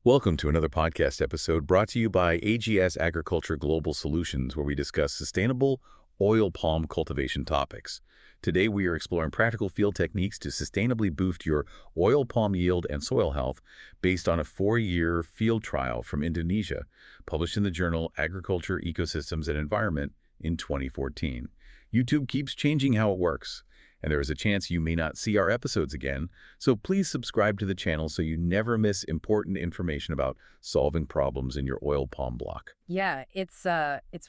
Welcome to another podcast episode brought to you by AGS Agriculture Global Solutions, where we discuss sustainable oil palm cultivation topics. Today, we are exploring practical field techniques to sustainably boost your oil palm yield and soil health based on a 4-year field trial from Indonesia, published in the journal Agriculture, Ecosystems, and Environment in 2014. YouTube keeps changing how it works, and there is a chance you may not see our episodes again, so please subscribe to the channel so you never miss important information about solving problems in your oil palm block. Yeah, it's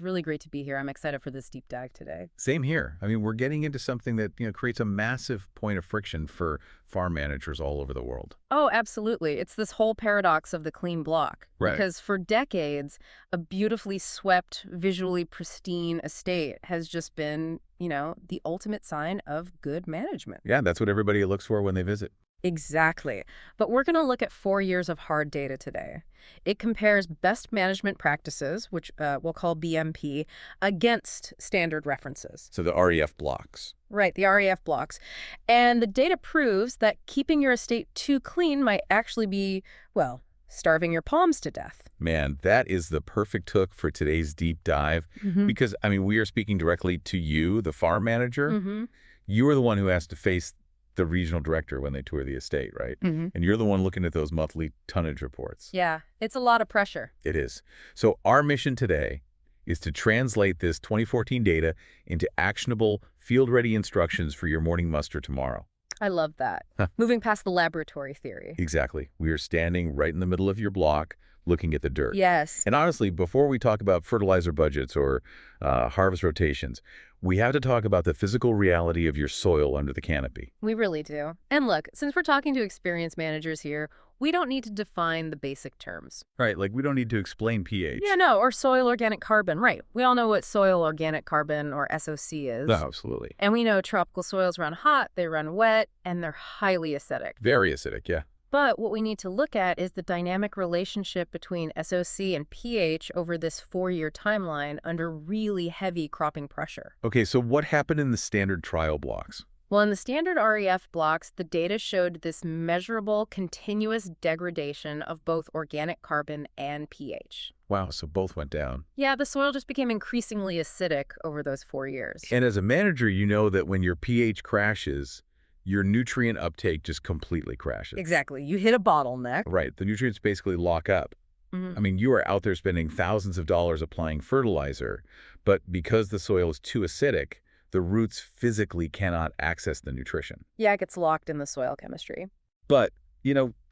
really great to be here. I'm excited for this deep dive today. Same here. I mean, we're getting into something that, creates a massive point of friction for farm managers all over the world. Oh, absolutely. It's this whole paradox of the clean block. Right. Because for decades, a beautifully swept, visually pristine estate has just been, the ultimate sign of good management. Yeah, that's what everybody looks for when they visit. Exactly. But we're going to look at 4 years of hard data today. It compares best management practices, which we'll call BMP, against standard references. So the REF blocks. Right, the REF blocks. And the data proves that keeping your estate too clean might actually be, well, starving your palms to death. Man, that is the perfect hook for today's deep dive because, we are speaking directly to you, the farm manager. You are the one who has to face the regional director when they tour the estate, right? And you're the one looking at those monthly tonnage reports. Yeah, it's a lot of pressure. It is. So our mission today is to translate this 2014 data into actionable, field-ready instructions for your morning muster tomorrow. I love that. Moving past the laboratory theory. Exactly. We are standing right in the middle of your block looking at the dirt. Yes. And honestly, before we talk about fertilizer budgets or harvest rotations, we have to talk about the physical reality of your soil under the canopy. We really do. And look, since we're talking to experienced managers here, we don't need to define the basic terms. Right, like we don't need to explain pH. Yeah, no, or soil organic carbon, right. We all know what soil organic carbon, or SOC, is. No, absolutely. And we know tropical soils run hot, they run wet, and they're highly acidic. Very acidic, yeah. But what we need to look at is the dynamic relationship between SOC and pH over this 4-year timeline under really heavy cropping pressure. Okay, so what happened in the standard trial blocks? Well, in the standard REF blocks, the data showed this measurable, continuous degradation of both organic carbon and pH. Wow, so both went down. Yeah, the soil just became increasingly acidic over those 4 years. And as a manager, you know that when your pH crashes, your nutrient uptake just completely crashes. Exactly. You hit a bottleneck. Right. The nutrients basically lock up. You are out there spending thousands of dollars applying fertilizer, but because the soil is too acidic, the roots physically cannot access the nutrition. Yeah, it gets locked in the soil chemistry. But,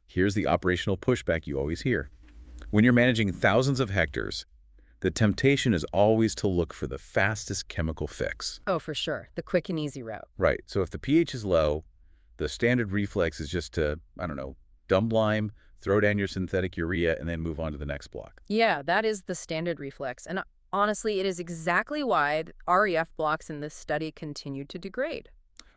here's the operational pushback you always hear. When you're managing thousands of hectares, the temptation is always to look for the fastest chemical fix. Oh, for sure. The quick and easy route. Right. So if the pH is low, the standard reflex is just to, dump lime, throw down your synthetic urea, and then move on to the next block. Yeah, that is the standard reflex. And honestly, it is exactly why the REF blocks in this study continued to degrade.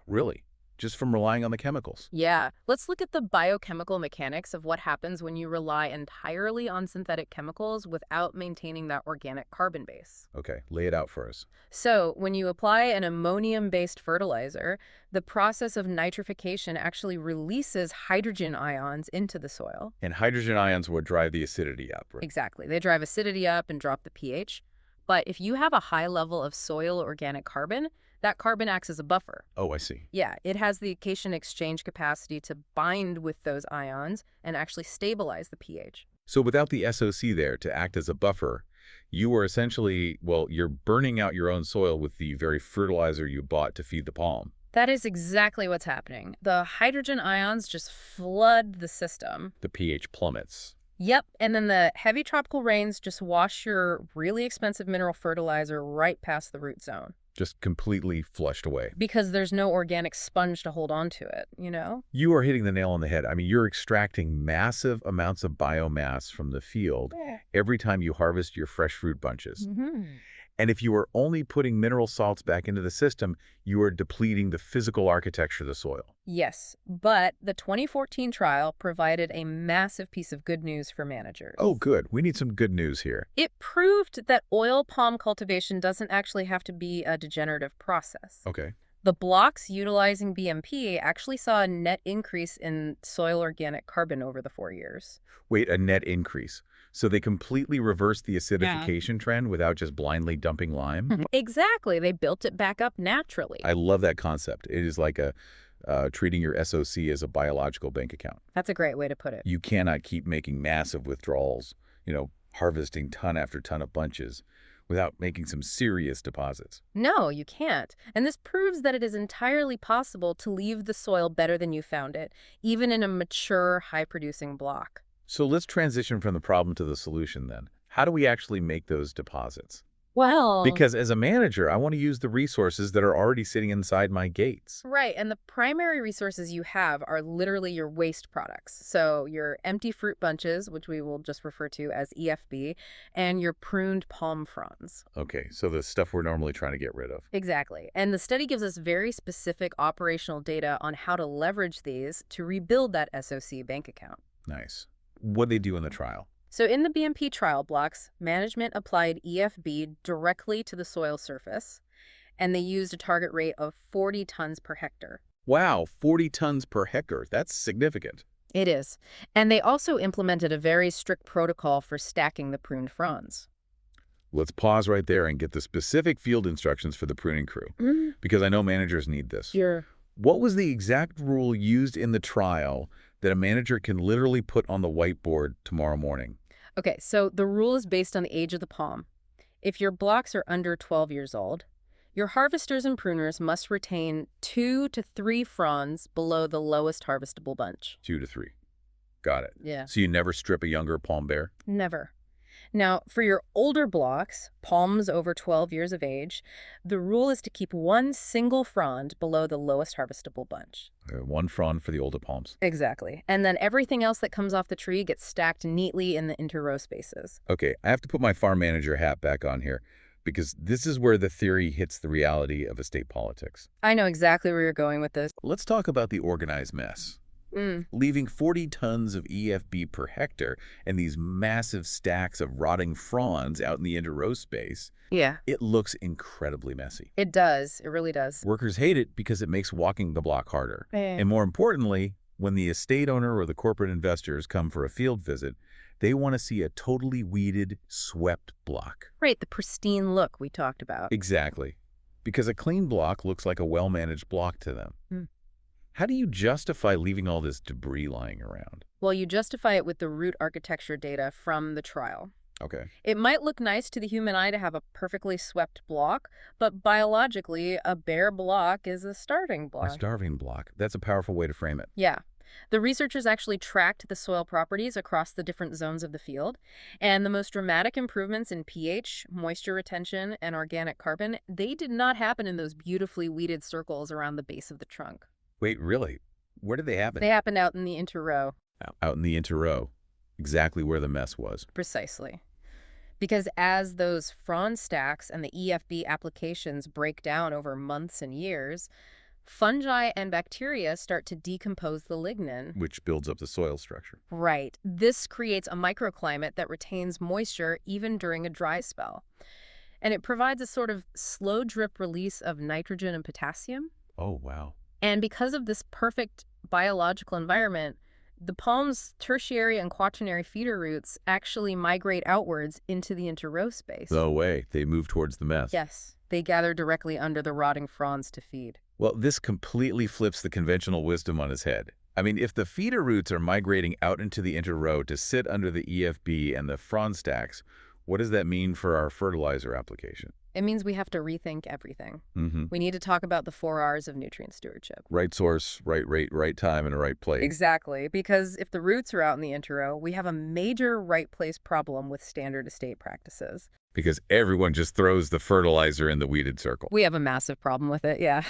Really? Just from relying on the chemicals? Yeah. Let's look at the biochemical mechanics of what happens when you rely entirely on synthetic chemicals without maintaining that organic carbon base. Okay, lay it out for us. So when you apply an ammonium-based fertilizer, the process of nitrification actually releases hydrogen ions into the soil. And hydrogen ions would drive the acidity up, right? Exactly. They drive acidity up and drop the pH. But if you have a high level of soil organic carbon, that carbon acts as a buffer. Oh, I see. Yeah, it has the cation exchange capacity to bind with those ions and actually stabilize the pH. So without the SOC there to act as a buffer, you are essentially, you're burning out your own soil with the very fertilizer you bought to feed the palm. That is exactly what's happening. The hydrogen ions just flood the system. The pH plummets. Yep, and then the heavy tropical rains just wash your really expensive mineral fertilizer right past the root zone. Just completely flushed away. Because there's no organic sponge to hold on to it, You are hitting the nail on the head. You're extracting massive amounts of biomass from the field every time you harvest your fresh fruit bunches. And if you are only putting mineral salts back into the system, you are depleting the physical architecture of the soil. Yes, but the 2014 trial provided a massive piece of good news for managers. Oh, good. We need some good news here. It proved that oil palm cultivation doesn't actually have to be a degenerative process. Okay. The blocks utilizing BMP actually saw a net increase in soil organic carbon over the 4 years. Wait, a net increase. So they completely reversed the Yeah. acidification trend without just blindly dumping lime? Exactly. They built it back up naturally. I love that concept. It is like treating your SOC as a biological bank account. That's a great way to put it. You cannot keep making massive withdrawals, harvesting ton after ton of bunches without making some serious deposits. No, you can't. And this proves that it is entirely possible to leave the soil better than you found it, even in a mature, high-producing block. So let's transition from the problem to the solution then. How do we actually make those deposits? Well, Because as a manager, I want to use the resources that are already sitting inside my gates. right, and the primary resources you have are literally your waste products. So your empty fruit bunches, which we will just refer to as EFB, and your pruned palm fronds. Okay, so the stuff we're normally trying to get rid of. Exactly. And the study gives us very specific operational data on how to leverage these to rebuild that SOC bank account. Nice. What'd they do in the trial? So in the BMP trial blocks, management applied EFB directly to the soil surface, and they used a target rate of 40 tons per hectare. Wow, 40 tons per hectare. That's significant. It is. And they also implemented a very strict protocol for stacking the pruned fronds. Let's pause right there and get the specific field instructions for the pruning crew, because I know managers need this. Sure. What was the exact rule used in the trial that a manager can literally put on the whiteboard tomorrow morning? Okay, so the rule is based on the age of the palm. If your blocks are under 12 years old, your harvesters and pruners must retain 2 to 3 fronds below the lowest harvestable bunch. 2 to 3. Got it. Yeah. So you never strip a younger palm bare? Never. Now, for your older blocks, palms over 12 years of age, the rule is to keep one single frond below the lowest harvestable bunch. One frond for the older palms. Exactly. And then everything else that comes off the tree gets stacked neatly in the inter-row spaces. Okay, I have to put my farm manager hat back on here, because this is where the theory hits the reality of estate politics. I know exactly where you're going with this. Let's talk about the organized mess. Leaving 40 tons of EFB per hectare and these massive stacks of rotting fronds out in the inter-row space, Yeah. it looks incredibly messy. It does. It really does. Workers hate it because it makes walking the block harder. Eh. And more importantly, when the estate owner or the corporate investors come for a field visit, they want to see a totally weeded, swept block. Right, the pristine look we talked about. Exactly. Because a clean block looks like a well-managed block to them. How do you justify leaving all this debris lying around? Well, you justify it with the root architecture data from the trial. Okay. It might look nice to the human eye to have a perfectly swept block, but biologically, a bare block is a starving block. A starving block. That's a powerful way to frame it. Yeah. The researchers actually tracked the soil properties across the different zones of the field, and the most dramatic improvements in pH, moisture retention, and organic carbon, they did not happen in those beautifully weeded circles around the base of the trunk. Wait, really? Where did they happen? They happened out in the inter-row. Out in the inter-row. Exactly where the mess was. Precisely. Because as those frond stacks and the EFB applications break down over months and years, fungi and bacteria start to decompose the lignin. Which builds up the soil structure. Right. This creates a microclimate that retains moisture even during a dry spell. And it provides a sort of slow drip release of nitrogen and potassium. Oh, wow. And because of this perfect biological environment, the palm's tertiary and quaternary feeder roots actually migrate outwards into the inter-row space. No way. They move towards the mess. Yes. They gather directly under the rotting fronds to feed. Well, this completely flips the conventional wisdom on its head. I mean, if the feeder roots are migrating out into the inter-row to sit under the EFB and the frond stacks, what does that mean for our fertilizer application? It means we have to rethink everything. Mm-hmm. We need to talk about the 4 R's of nutrient stewardship. Right source, right rate, right time, and a right place. Exactly, because if the roots are out in the inter-row, we have a major right place problem with standard estate practices. Because everyone just throws the fertilizer in the weeded circle. We have a massive problem with it, yeah.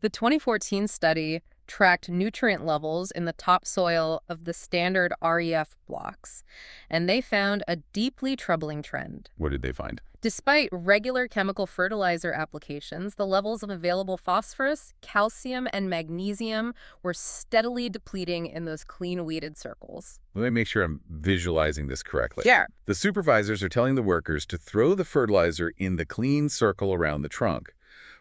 The 2014 study tracked nutrient levels in the topsoil of the standard REF blocks, and they found a deeply troubling trend. What did they find? Despite regular chemical fertilizer applications, the levels of available phosphorus, calcium, and magnesium were steadily depleting in those clean weeded circles. Let me make sure I'm visualizing this correctly. Sure. The supervisors are telling the workers to throw the fertilizer in the clean circle around the trunk.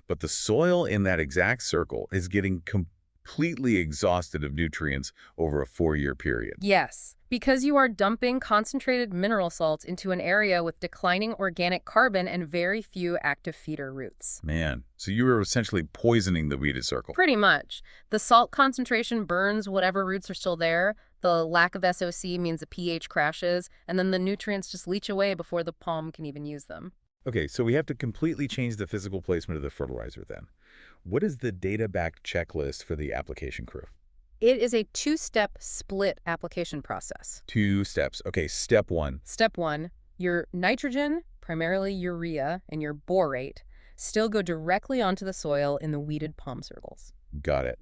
But the soil in that exact circle is getting completely exhausted of nutrients over a 4-year period. Yes, because you are dumping concentrated mineral salts into an area with declining organic carbon and very few active feeder roots. Man, so you were essentially poisoning the weeded circle. Pretty much. The salt concentration burns whatever roots are still there, the lack of SOC means the pH crashes, and then the nutrients just leach away before the palm can even use them. Okay, so we have to completely change the physical placement of the fertilizer then. What is the data-backed checklist for the application crew? It is a two-step split application process. 2 steps. Okay, step 1. Step 1, your nitrogen, primarily urea, and your borate still go directly onto the soil in the weeded palm circles. Got it.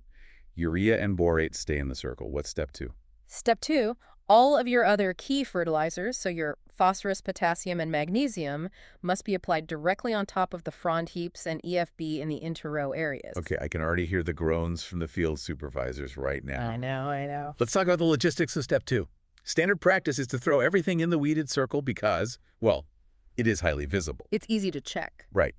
Urea and borate stay in the circle. What's step 2? Step 2, all of your other key fertilizers, so your phosphorus, potassium, and magnesium, must be applied directly on top of the frond heaps and EFB in the inter-row areas. Okay, I can already hear the groans from the field supervisors right now. I know. Let's talk about the logistics of step 2. Standard practice is to throw everything in the weeded circle because, well, it is highly visible. It's easy to check. Right.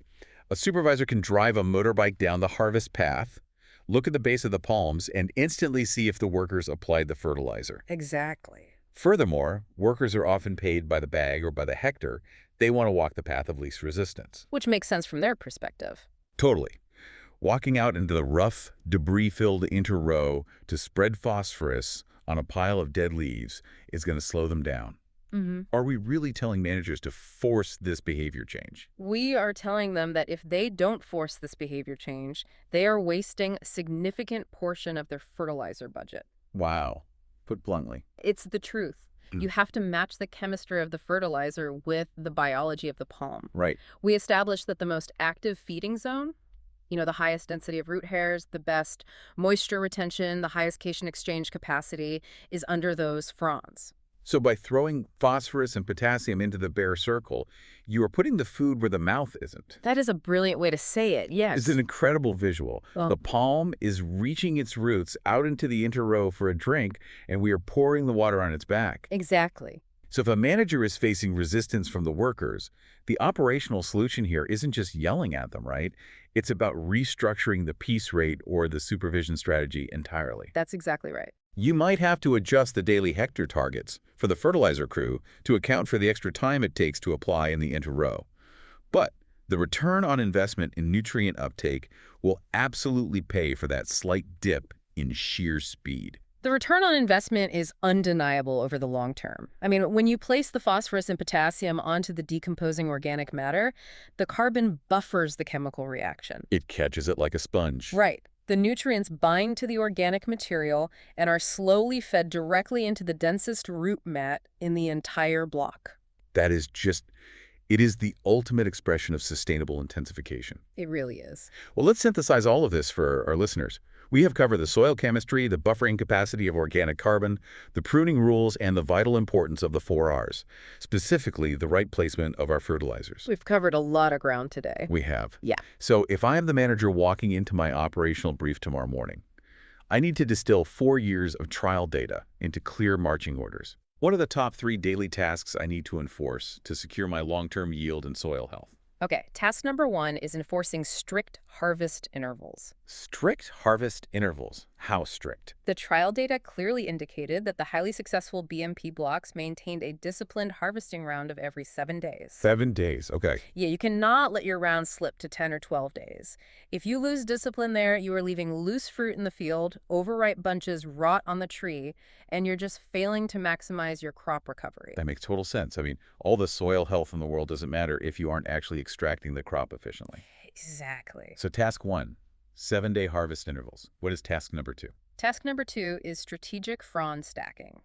A supervisor can drive a motorbike down the harvest path, look at the base of the palms, and instantly see if the workers applied the fertilizer. Exactly. Furthermore, workers are often paid by the bag or by the hectare. They want to walk the path of least resistance. Which makes sense from their perspective. Totally. Walking out into the rough, debris-filled inter-row to spread phosphorus on a pile of dead leaves is going to slow them down. Are we really telling managers to force this behavior change? We are telling them that if they don't force this behavior change, they are wasting a significant portion of their fertilizer budget. Wow. Put bluntly. It's the truth. You have to match the chemistry of the fertilizer with the biology of the palm. Right. We established that the most active feeding zone, the highest density of root hairs, the best moisture retention, the highest cation exchange capacity, is under those fronds. So by throwing phosphorus and potassium into the bare circle, you are putting the food where the mouth isn't. That is a brilliant way to say it, yes. It's an incredible visual. The palm is reaching its roots out into the inter-row for a drink, and we are pouring the water on its back. Exactly. So if a manager is facing resistance from the workers, the operational solution here isn't just yelling at them, right? It's about restructuring the piece rate or the supervision strategy entirely. That's exactly right. You might have to adjust the daily hectare targets for the fertilizer crew to account for the extra time it takes to apply in the inter-row. But the return on investment in nutrient uptake will absolutely pay for that slight dip in sheer speed. The return on investment is undeniable over the long term. I mean, when you place the phosphorus and potassium onto the decomposing organic matter, the carbon buffers the chemical reaction. It catches it like a sponge. Right. The nutrients bind to the organic material and are slowly fed directly into the densest root mat in the entire block. It is the ultimate expression of sustainable intensification. It really is. Well, let's synthesize all of this for our listeners. We have covered the soil chemistry, the buffering capacity of organic carbon, the pruning rules, and the vital importance of the 4 Rs, specifically the right placement of our fertilizers. We've covered a lot of ground today. We have. Yeah. So if I am the manager walking into my operational brief tomorrow morning, I need to distill 4 years of trial data into clear marching orders. What are the top 3 daily tasks I need to enforce to secure my long-term yield and soil health? Okay, task number 1 is enforcing strict harvest intervals. Strict harvest intervals. How strict? The trial data clearly indicated that the highly successful BMP blocks maintained a disciplined harvesting round of every 7 days. 7 days, okay. Yeah, you cannot let your round slip to 10 or 12 days. If you lose discipline there, you are leaving loose fruit in the field, overripe bunches rot on the tree, and you're just failing to maximize your crop recovery. That makes total sense. I mean, all the soil health in the world doesn't matter if you aren't actually extracting the crop efficiently. Exactly. So task 1, 7-day harvest intervals. What is task number 2? Task number 2 is strategic frond stacking.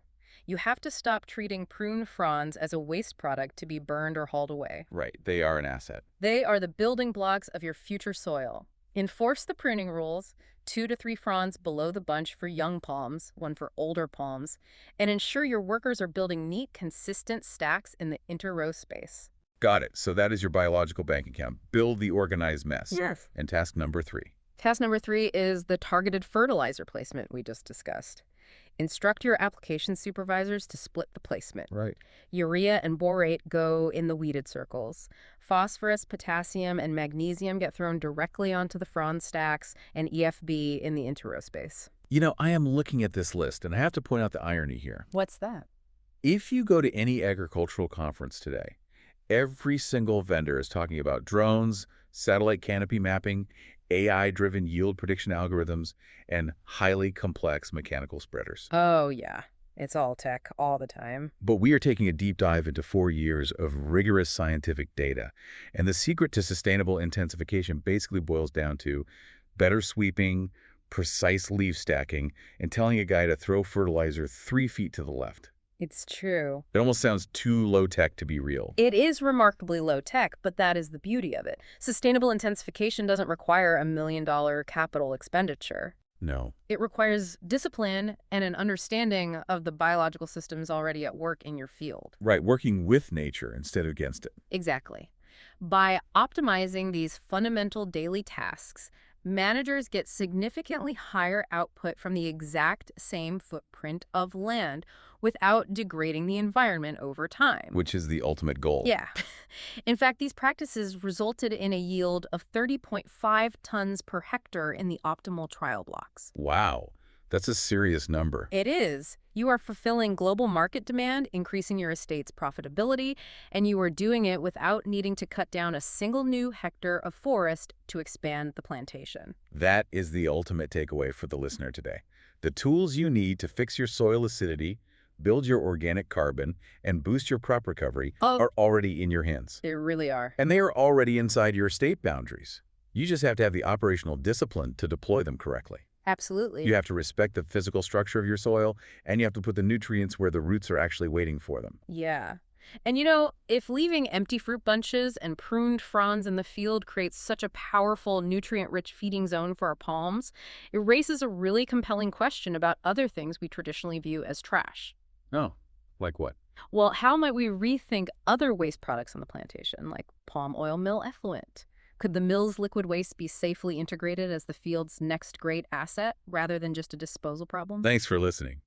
You have to stop treating pruned fronds as a waste product to be burned or hauled away. Right, they are an asset. They are the building blocks of your future soil. Enforce the pruning rules, 2 to 3 fronds below the bunch for young palms, 1 for older palms, and ensure your workers are building neat, consistent stacks in the inter-row space. Got it. So that is your biological bank account. Build the organized mess. Yes. And task number 3. Task number 3 is the targeted fertilizer placement we just discussed. Instruct your application supervisors to split the placement. Right. Urea and borate go in the weeded circles. Phosphorus, potassium, and magnesium get thrown directly onto the frond stacks, and EFB in the interrow space. You know, I am looking at this list, and I have to point out the irony here. What's that? If you go to any agricultural conference today, every single vendor is talking about drones, satellite canopy mapping, AI-driven yield prediction algorithms, and highly complex mechanical spreaders. Oh, yeah. It's all tech all the time. But we are taking a deep dive into 4 years of rigorous scientific data. And the secret to sustainable intensification basically boils down to better sweeping, precise leaf stacking, and telling a guy to throw fertilizer 3 feet to the left. It's true. It almost sounds too low-tech to be real. It is remarkably low tech, but that is the beauty of it. Sustainable intensification doesn't require a $1 million capital expenditure. No. It requires discipline and an understanding of the biological systems already at work in your field. Right, working with nature instead of against it. Exactly. By optimizing these fundamental daily tasks, managers get significantly higher output from the exact same footprint of land without degrading the environment over time. Which is the ultimate goal. Yeah. In fact, these practices resulted in a yield of 30.5 tons per hectare in the optimal trial blocks. Wow, that's a serious number. It is. You are fulfilling global market demand, increasing your estate's profitability, and you are doing it without needing to cut down a single new hectare of forest to expand the plantation. That is the ultimate takeaway for the listener today. The tools you need to fix your soil acidity, build your organic carbon, and boost your crop recovery are already in your hands. They really are. And they are already inside your state boundaries. You just have to have the operational discipline to deploy them correctly. Absolutely. You have to respect the physical structure of your soil, and you have to put the nutrients where the roots are actually waiting for them. Yeah. And you know, if leaving empty fruit bunches and pruned fronds in the field creates such a powerful, nutrient-rich feeding zone for our palms, it raises a really compelling question about other things we traditionally view as trash. Oh, like what? Well, how might we rethink other waste products on the plantation, like palm oil mill effluent? Could the mill's liquid waste be safely integrated as the field's next great asset rather than just a disposal problem? Thanks for listening.